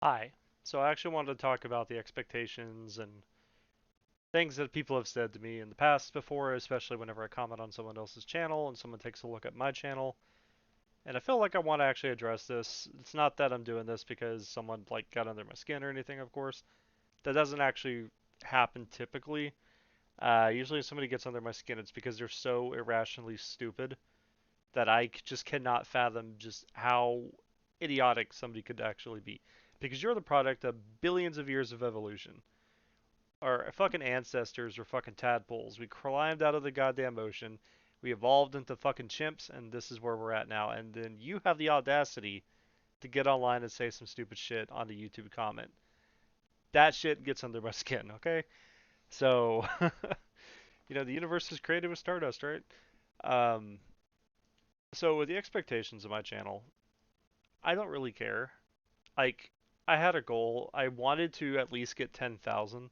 Hi. So I actually wanted to talk about the expectations and things that people have said to me in the past before, especially whenever I comment on someone else's channel and someone takes a look at my channel. And I feel like I want to actually address this. It's not that I'm doing this because someone got under my skin or anything, of course. That doesn't actually happen typically. Usually if somebody gets under my skin, it's because they're so irrationally stupid that just cannot fathom just how idiotic somebody could actually be. Because you're the product of billions of years of evolution. Our fucking ancestors were fucking tadpoles. We climbed out of the goddamn ocean. We evolved into fucking chimps, and this is where we're at now. And then you have the audacity to get online and say some stupid shit on a YouTube comment. That shit gets under my skin, okay? So, the universe is created with stardust, right? Um, so with the expectations of my channel, I don't really care. Like, I had a goal. I wanted to at least get 10,000.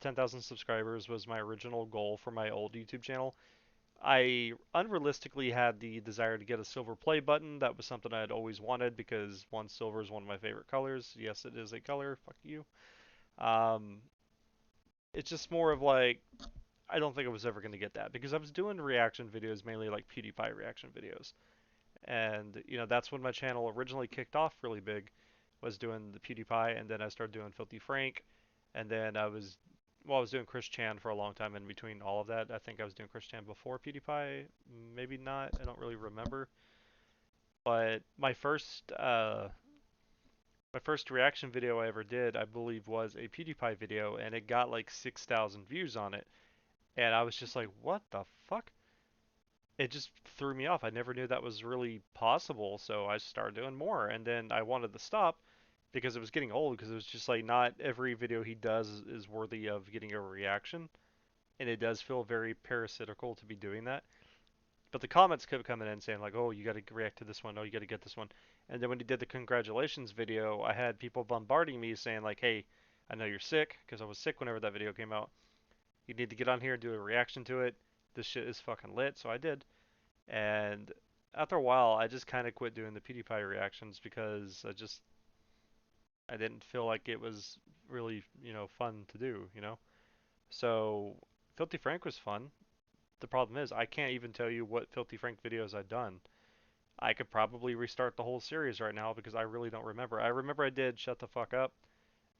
10,000 subscribers was my original goal for my old YouTube channel. I unrealistically had the desire to get a silver play button. That was something I had always wanted because one silver is one of my favorite colors. Yes, it is a color. Fuck you. Um, it's just more of like I don't think I was ever going to get that because I was doing reaction videos mainly like PewDiePie reaction videos. And that's when my channel originally kicked off really big, was doing the PewDiePie, and then I started doing Filthy Frank, and then I was doing Chris Chan for a long time in between all of that. I think I was doing Chris Chan before PewDiePie, maybe not. I don't really remember. But my first reaction video I ever did, I believe, was a PewDiePie video, and it got like 6,000 views on it, and I was just like, what the fuck? It just threw me off. I never knew that was really possible, so I started doing more. And then I wanted to stop because it was getting old, because it was just like not every video he does is worthy of getting a reaction, and it does feel very parasitical to be doing that. But the comments kept coming in saying like, "Oh, you got to react to this one. Oh, you got to get this one." And then when he did the congratulations video, I had people bombarding me saying like, "Hey, I know you're sick," because I was sick whenever that video came out. You need to get on here and do a reaction to it. This shit is fucking lit. So I did. And after a while, I just kind of quit doing the PewDiePie reactions because I didn't feel like it was really, fun to do. So Filthy Frank was fun. The problem is I can't even tell you what Filthy Frank videos I've done. I could probably restart the whole series right now because I really don't remember. I remember I did Shut the Fuck Up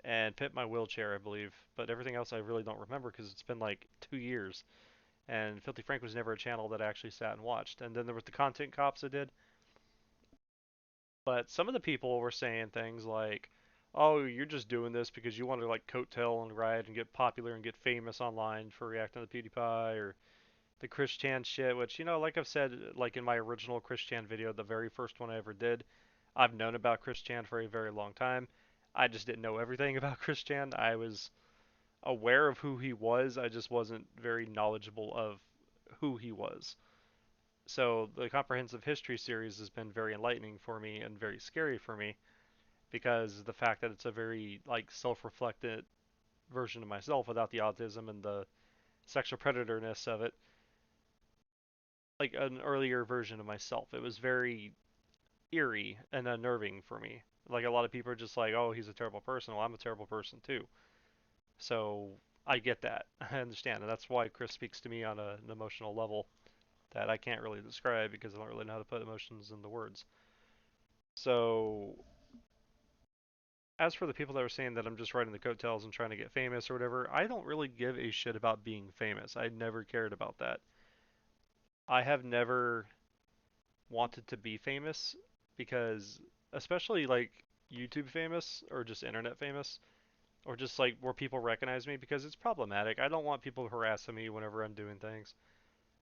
and Pit My Wheelchair, I believe, but everything else I really don't remember because it's been like 2 years. And Filthy Frank was never a channel that I actually sat and watched. And then there was the Content Cops I did. But some of the people were saying things like, "Oh, you're just doing this because you want to like coattail and ride and get popular and get famous online for reacting to PewDiePie or the Chris Chan shit." Which, like I've said, like in my original Chris Chan video, the very first one I ever did, I've known about Chris Chan for a very long time. I just didn't know everything about Chris Chan. I was aware of who he was. I just wasn't very knowledgeable of who he was. So the comprehensive history series has been very enlightening for me and very scary for me because the fact that it's a very like self-reflected version of myself without the autism and the sexual predatorness of it, like an earlier version of myself. It was very eerie and unnerving for me. Like a lot of people are just like, "Oh, he's a terrible person." Well, I'm a terrible person too. So I get that. I understand, and that's why Chris speaks to me on an emotional level that I can't really describe because I don't really know how to put emotions into words. So as for the people that are saying that I'm just riding the coattails and trying to get famous or whatever, I don't really give a shit about being famous. I never cared about that. I have never wanted to be famous because, especially like YouTube famous or just internet famous or just like where people recognize me, because it's problematic. I don't want people harassing me whenever I'm doing things.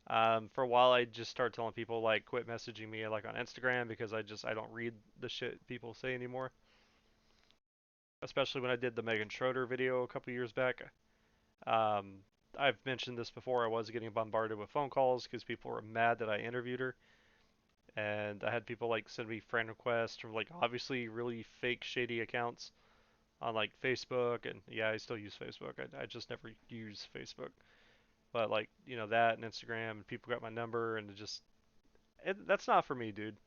For a while, I just started telling people like quit messaging me like on Instagram because I don't read the shit people say anymore. Especially when I did the Megan Schroeder video a couple years back. Um, I've mentioned this before. I was getting bombarded with phone calls because people were mad that I interviewed her, and I had people like send me friend requests from like obviously really fake, shady accounts on like Facebook, and yeah, I still use Facebook. I just never use Facebook, but like that and Instagram, and people got my number, and that's not for me, dude.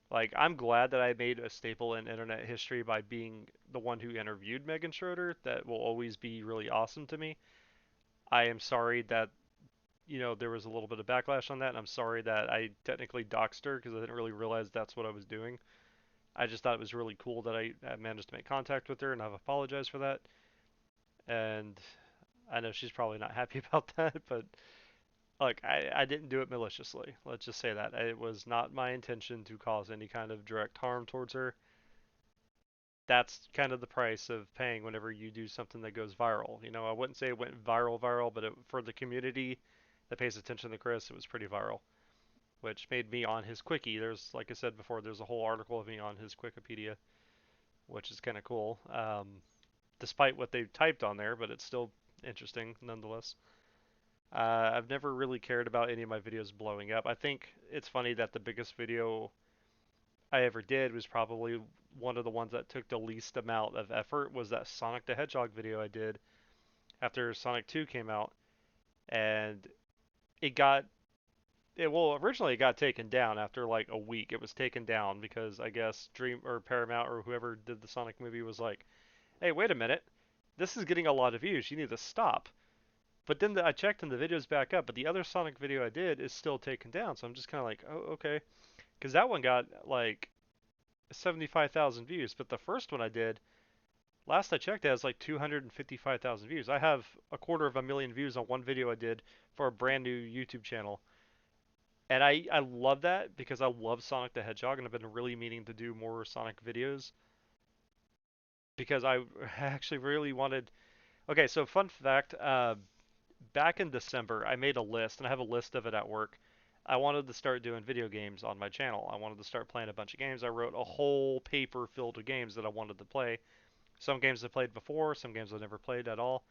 Like, I'm glad that I made a staple in internet history by being the one who interviewed Megan Schroeder. That will always be really awesome to me. I am sorry that, there was a little bit of backlash on that, and I'm sorry that I technically doxed her because I didn't really realize that's what I was doing. I just thought it was really cool that I managed to make contact with her, and I've apologized for that. And I know she's probably not happy about that, but look, I didn't do it maliciously. Let's just say that. It was not my intention to cause any kind of direct harm towards her. That's kind of the price of paying whenever you do something that goes viral. I wouldn't say it went viral, but for the community that pays attention to Chris, it was pretty viral, which made me on his quickie. Like I said before, there's a whole article of me on his Wikipedia, which is kind of cool, despite what they typed on there, but it's still interesting nonetheless. I've never really cared about any of my videos blowing up. I think it's funny that the biggest video I ever did was probably one of the ones that took the least amount of effort was that Sonic the Hedgehog video I did after Sonic 2 came out, and it got originally it got taken down after like a week. It was taken down because I guess Dream or Paramount or whoever did the Sonic movie was like, "Hey, wait a minute. This is getting a lot of views. You need to stop." But then I checked and the video's back up, but the other Sonic video I did is still taken down. So I'm just kind of like, "Oh, okay." Because that one got like 75,000 views, but the first one I did, last I checked, it has like 255,000 views. I have a quarter of a million views on one video I did for a brand new YouTube channel. And I love that because I love Sonic the Hedgehog and I've been really meaning to do more Sonic videos because I actually really wanted. Okay, so fun fact, back in December, I made a list and I have a list of it at work. I wanted to start doing video games on my channel. I wanted to start playing a bunch of games. I wrote a whole paper filled with games that I wanted to play. Some games I played before, some games I never played at all.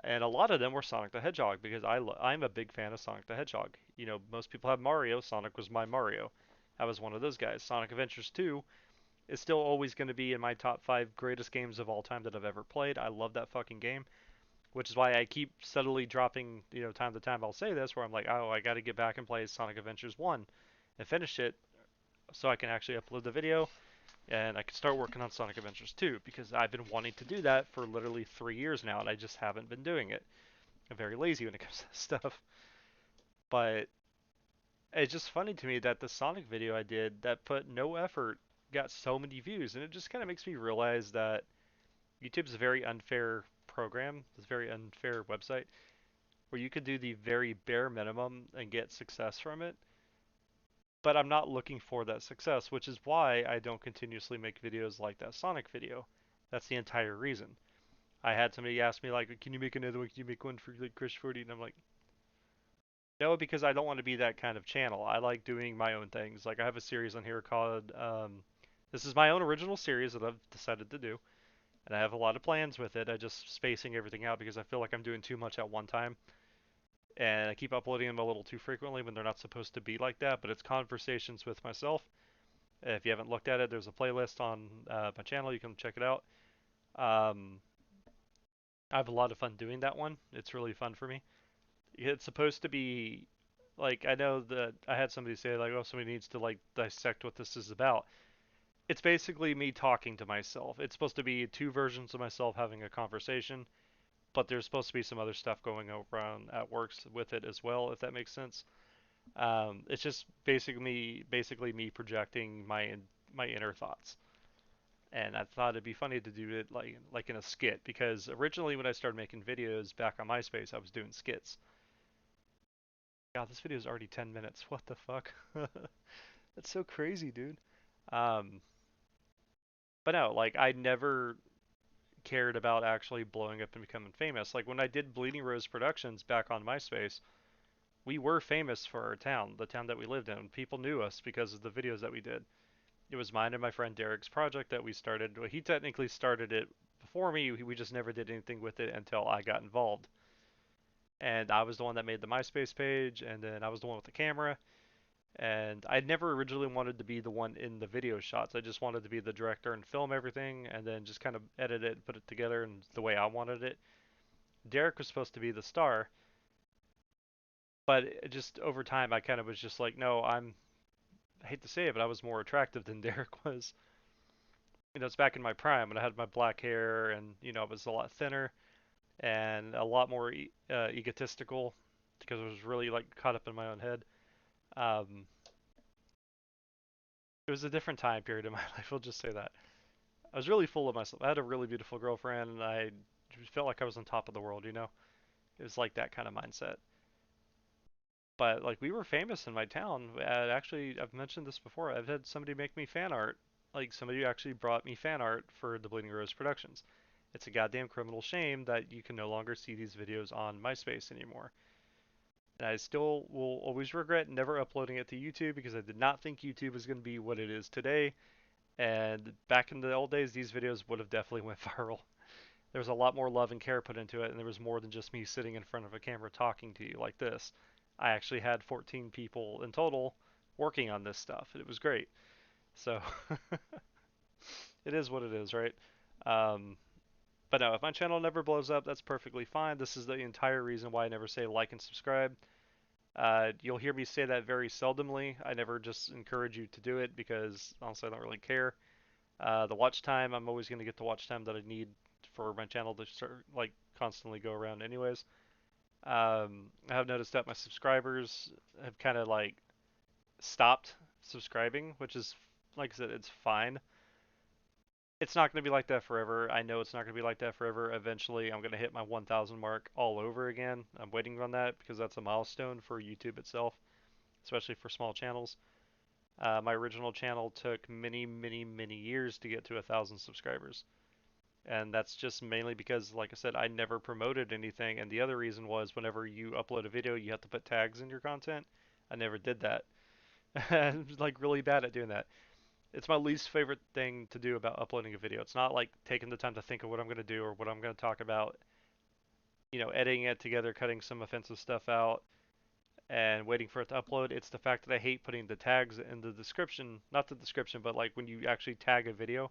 And a lot of them were Sonic the Hedgehog because I'm a big fan of Sonic the Hedgehog. Most people have Mario. Sonic was my Mario. I was one of those guys. Sonic Adventures 2 is still always going to be in my top 5 greatest games of all time that I've ever played. I love that fucking game, which is why I keep subtly dropping, time to time I'll say this where I'm like, "Oh, I got to get back and play Sonic Adventures 1 and finish it so I can actually upload the video and I can start working on Sonic Adventures 2 because I've been wanting to do that for literally 3 years now and I just haven't been doing it. I'm very lazy when it comes to this stuff. But it's just funny to me that the Sonic video I did that put no effort got so many views, and it just kind of makes me realize that YouTube's a very unfair program. It's a very unfair website where you could do the very bare minimum and get success from it. But I'm not looking for that success, which is why I don't continuously make videos like that Sonic video. That's the entire reason. I had somebody ask me like, "Can you make another one? Can you make one for like Chris 40?" And I'm like, no, because I don't want to be that kind of channel. I like doing my own things. Like I have a series on here called this is my own original series that I've decided to do, and I have a lot of plans with it. I just spacing everything out because I feel like I'm doing too much at one time, and I keep uploading them a little too frequently when they're not supposed to be like that. But it's conversations with myself. If you haven't looked at it, there's a playlist on my channel. You can check it out. Um, I have a lot of fun doing that one. It's really fun for me. It's supposed to be like I know that I had somebody say like, oh, somebody needs to like dissect what this is about. It's basically me talking to myself. It's supposed to be two versions of myself having a conversation, but there's supposed to be some other stuff going around at works with it as well, if that makes sense. It's just basically me projecting my inner thoughts. And I thought it'd be funny to do it like in a skit because originally when I started making videos back on MySpace, I was doing skits. God, this video is already 10 minutes. What the fuck? That's so crazy, dude. Um, but no, like I never cared about actually blowing up and becoming famous. Like when I did Bleeding Rose Productions back on MySpace, we were famous for our town, the town that we lived in. People knew us because of the videos that we did. It was mine and my friend Derek's project that we started. Well, he technically started it before me. We just never did anything with it until I got involved. And I was the one that made the MySpace page, and then I was the one with the camera. And I never originally wanted to be the one in the video shots. I just wanted to be the director and film everything and then just kind of edit it and put it together in the way I wanted it. Derek was supposed to be the star, but just over time I kind of was just like, no, I hate to say it, but I was more attractive than Derek was. It's back in my prime when I had my black hair and I was a lot thinner and a lot more egotistical because I was really like caught up in my own head. Um, it was a different time period in my life. We'll just say that. I was really full of myself. I had a really beautiful girlfriend, and I felt like I was on top of the world. It was like that kind of mindset. But like we were famous in my town. Actually, I've mentioned this before. I've had somebody make me fan art. Like somebody actually brought me fan art for the Bleeding Rose Productions. It's a goddamn criminal shame that you can no longer see these videos on MySpace anymore. And I still will always regret never uploading it to YouTube because I did not think YouTube was going to be what it is today. And back in the old days, these videos would have definitely went viral. There was a lot more love and care put into it, and there was more than just me sitting in front of a camera talking to you like this. I actually had 14 people in total working on this stuff. It was great. So it is what it is, right? Um, but no, if my channel never blows up, that's perfectly fine. This is the entire reason why I never say like and subscribe. You'll hear me say that very seldomly. I never just encourage you to do it because honestly, I don't really care. The watch time, I'm always going to get the watch time that I need for my channel to start, like constantly go around anyways. I have noticed that my subscribers have kind of like stopped subscribing, which is, like I said, it's fine. It's not going to be like that forever. I know it's not going to be like that forever. Eventually, I'm going to hit my 1,000 mark all over again. I'm waiting on that because that's a milestone for YouTube itself, especially for small channels. My original channel took many, many, many years to get to 1,000 subscribers. And that's just mainly because, like I said, I never promoted anything. And the other reason was whenever you upload a video, you have to put tags in your content. I never did that. I'm like really bad at doing that. It's my least favorite thing to do about uploading a video. It's not like taking the time to think of what I'm going to do or what I'm going to talk about, editing it together, cutting some offensive stuff out, and waiting for it to upload. It's the fact that I hate putting the tags in the description, not the description, but like when you actually tag a video,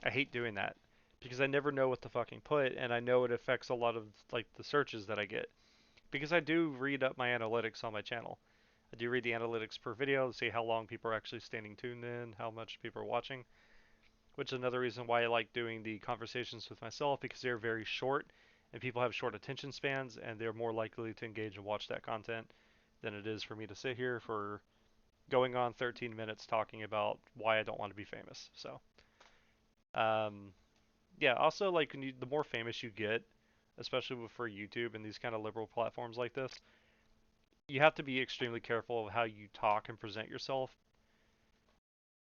I hate doing that because I never know what to fucking put, and I know it affects a lot of like the searches that I get because I do read up my analytics on my channel. I do read the analytics per video to see how long people are actually standing tuned in, how much people are watching, which is another reason why I like doing the conversations with myself because they're very short and people have short attention spans and they're more likely to engage and watch that content than it is for me to sit here for going on 13 minutes talking about why I don't want to be famous. So, um, yeah, also like the more famous you get, especially for YouTube and these kind of liberal platforms like this, you have to be extremely careful of how you talk and present yourself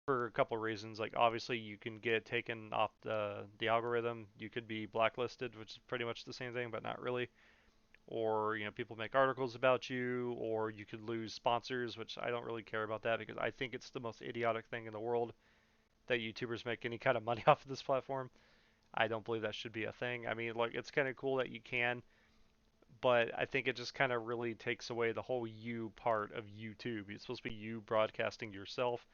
for a couple of reasons. Like obviously you can get taken off the algorithm. You could be blacklisted, which is pretty much the same thing, but not really. Or people make articles about you, or you could lose sponsors, which I don't really care about that because I think it's the most idiotic thing in the world that YouTubers make any kind of money off of this platform. I don't believe that should be a thing. I mean, like it's kind of cool that you can, but I think it just kind of really takes away the whole you part of YouTube. It's supposed to be you broadcasting yourself,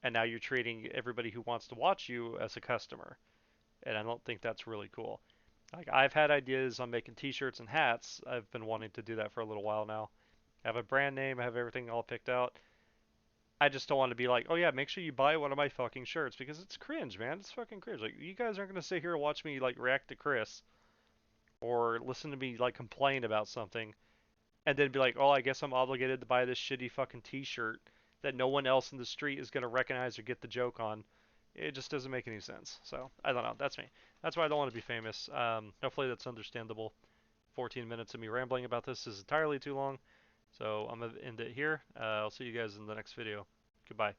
and now you're treating everybody who wants to watch you as a customer, and I don't think that's really cool. Like I've had ideas on making t-shirts and hats. I've been wanting to do that for a little while now. I have a brand name, I have everything all picked out. I just don't want to be like, oh yeah, make sure you buy one of my fucking shirts because it's cringe, man. It's fucking cringe. Like you guys aren't gonna sit here and watch me like react to Chris or listen to me like complain about something and then be like, oh, I guess I'm obligated to buy this shitty fucking t-shirt that no one else in the street is gonna recognize or get the joke on. It just doesn't make any sense. So I don't know. That's me. That's why I don't want to be famous. Hopefully that's understandable. 14 minutes of me rambling about this is entirely too long. So I'm gonna end it here. I'll see you guys in the next video. Goodbye.